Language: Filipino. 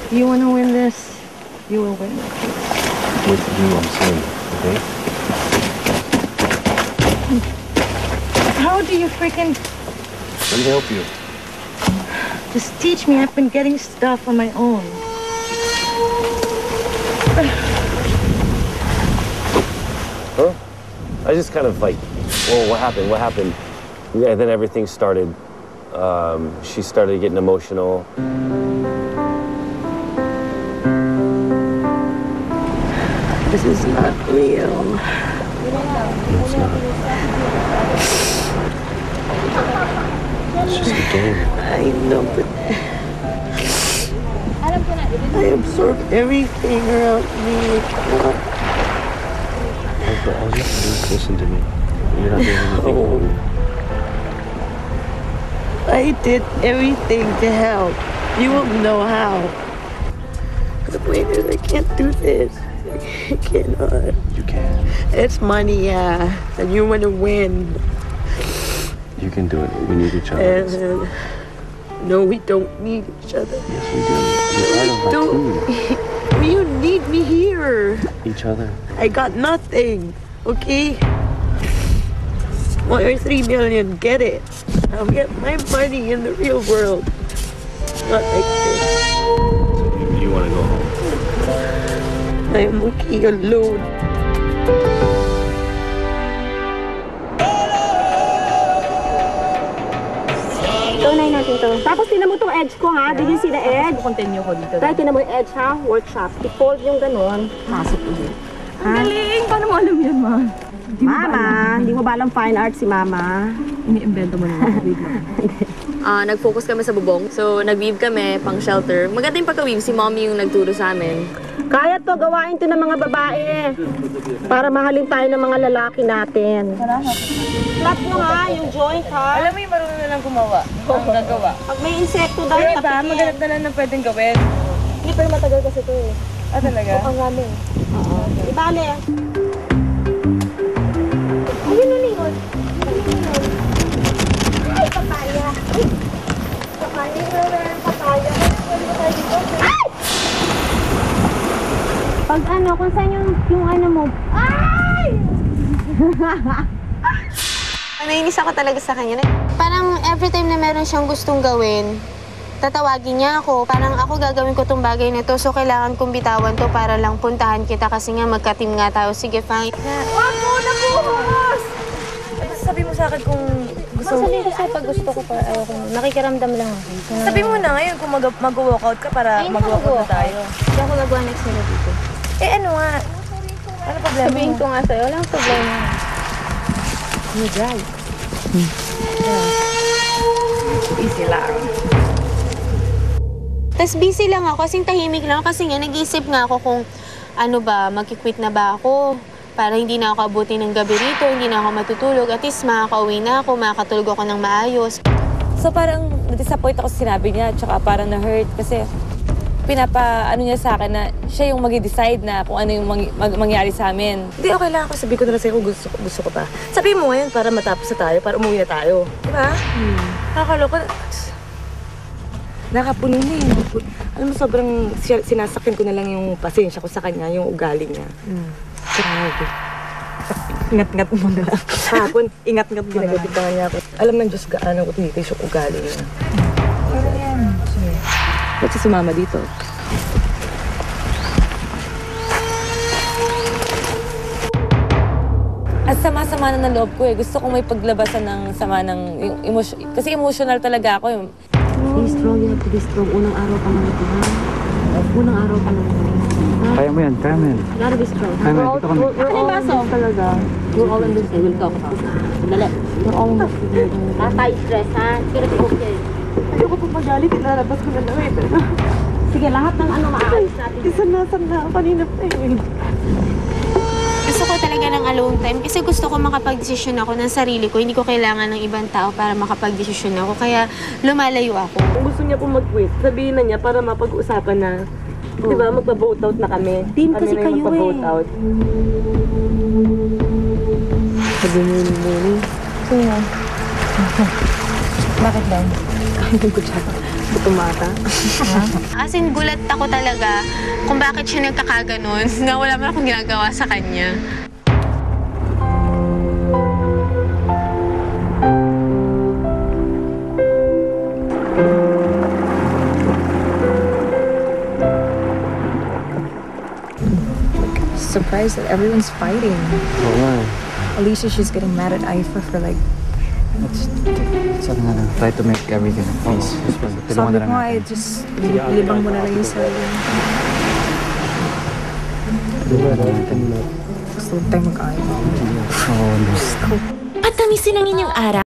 You want to win this, you will win. With you, I'm saying, okay? How do you freaking... Let me help you. Just teach me. I've been getting stuff on my own. Huh? I just kind of like, whoa, what happened? What happened? Yeah, then everything started. She started getting emotional. This is not real. It's not. It's just a game. I know, but I absorb everything around me. But all you can do is listen to me. You're not doing anything wrong. I did everything to help. You won't know how. The point is, I can't do this. I cannot. You can. It's money, yeah. And you want to win. You can do it. We need each other. And, no, we don't need each other. Yes, we do. You're out of my team. You need me here. Each other. I got nothing, okay? 1 or 3 million, get it. I'll get my money in the real world. Not like this. So you want to go home? I'm okay alone. Tunay natin to. Tapos tinan mo tong edge ko ha. Did you see the edge? Continue ko dito. Tayo tinan mo yung edge ha. Workshop. I-fold yung ganon. Pasok ulit. Ang galing! Paano mo alam yan, ma? Mama, hindi mo ba alam fine art si Mama? Ini-invento mo na. Nag-focus kami sa bubong. So, nag-weave kami pang shelter. Maganda yung pagka-weave. Si mommy yung nagturo sa amin. Kaya to, gawain to ng mga babae. Para mahalin tayo ng mga lalaki natin. Flat mo ha, yung joint ha. Alam mo yung marunong na lang gumawa. Ang gagawa. Pag may insekto daw, Pero iba, maganda na lang na pwedeng gawin. Hindi, pero matagal kasi to eh. Ah, talaga? Ang ramen. Oo. Ibale. Ayun na lingon. Ay, papaya. Ay! Papaya. Papaya. Ay! Pag ano, kung saan yung ano mo. Ay! Nainis ako talaga sa kanya. Parang every time na meron siyang gustong gawin, tatawagin niya ako. Parang ako gagawin ko tong bagay na to, so kailangan kong bitawan to para lang puntahan kita kasi nga magka-team nga tayo. Sige, fine. Wag mo na buhos! Sabi mo sa akin kung gusto mo. Actually, kasi pag gusto ko, nakikiramdam lang ako. Sabi mo na ngayon kung mag-walkout ka para mag-walkout na tayo. Hindi ako nagawa next nila dito. Eh ano nga? Ano problema Sabihin mo? ko nga sa'yo, walang problema. You drive. Easy lang. Tapos busy lang ako, kasing tahimik lang kasi nga nag-iisip nga ako kung ano ba, magkikwit na ba ako para hindi na ako abutin ng gabi rito, hindi na ako matutulog. At least makaka-uwi na ako, makakatulog ako ng maayos. So parang na-disappoint ako sa sinabi niya, tsaka parang na-hurt kasi ano niya sa akin na siya yung mag-decide na kung ano yung mangyari sa amin. Hindi, okay lang ako. Sabi ko na lang sa'yo kung gusto ko pa. Sabi mo ngayon para matapos na tayo, para umuwi na tayo. Di ba? Nakakaloko. Nakapuno na eh. Alam mo, sobrang sinasakyan ko na lang yung pasensya ko sa kanya, yung ugali niya. Grabe. Ingat-ngat mo na lang. Hapon, ingat-ngat mo na lang. Ginagabi pa nga niya ako. Alam ng Diyos gaano ko tinitis yung ugali niya. Pero yan. Ba't siya sumama dito? At sama-sama na ng loob ko eh. Gusto kong may paglabasan ng sama ng emosyon. Kasi emotional talaga ako eh. Be strong, you have to be strong. Unang araw pa lang ito, ha? Unang araw pa lang ito. Kaya mo yan, kaya mo yan. You gotta be strong. Kaya mo yan, dito kami. We're all in this talaga. We're all in this. We'll talk about it. Sandali. We're all in this together. Stress, ha? It's gonna be okay. Ayoko po magalit. Ilalabas ko na lang eh. Sige, lahat ng ano maayos natin. Isanasan na kanina pa eh. Gusto ko talaga ng alone time kasi gusto ko makapag-desisyon ako ng sarili ko. Hindi ko kailangan ng ibang tao para makapag-desisyon ako. Kaya lumalayo ako. Kung gusto niya po mag-quit, sabihin na niya para mapag-usapan na. Di ba, magpa-vote out na kami. Team kasi kami na kayo yung magpa-vote eh. out. Sabi mo yung muni. Bakit daw? Kainin ko siya. Tumata. As in, gulat ako talaga kung bakit siya nagkakaganon na wala man akong ginagawa sa kanya. Surprised that everyone's fighting. Oo nga eh. Alicia, she's getting mad at Aifa for like... Sabi nga lang, try to make everything at peace. Tulungan Sabi na ko lang nga, natin. just libang mo na lang yung sarili mo. Gusto huwag tayo mag-ayaw. Oo, Patamisin ang inyong araw.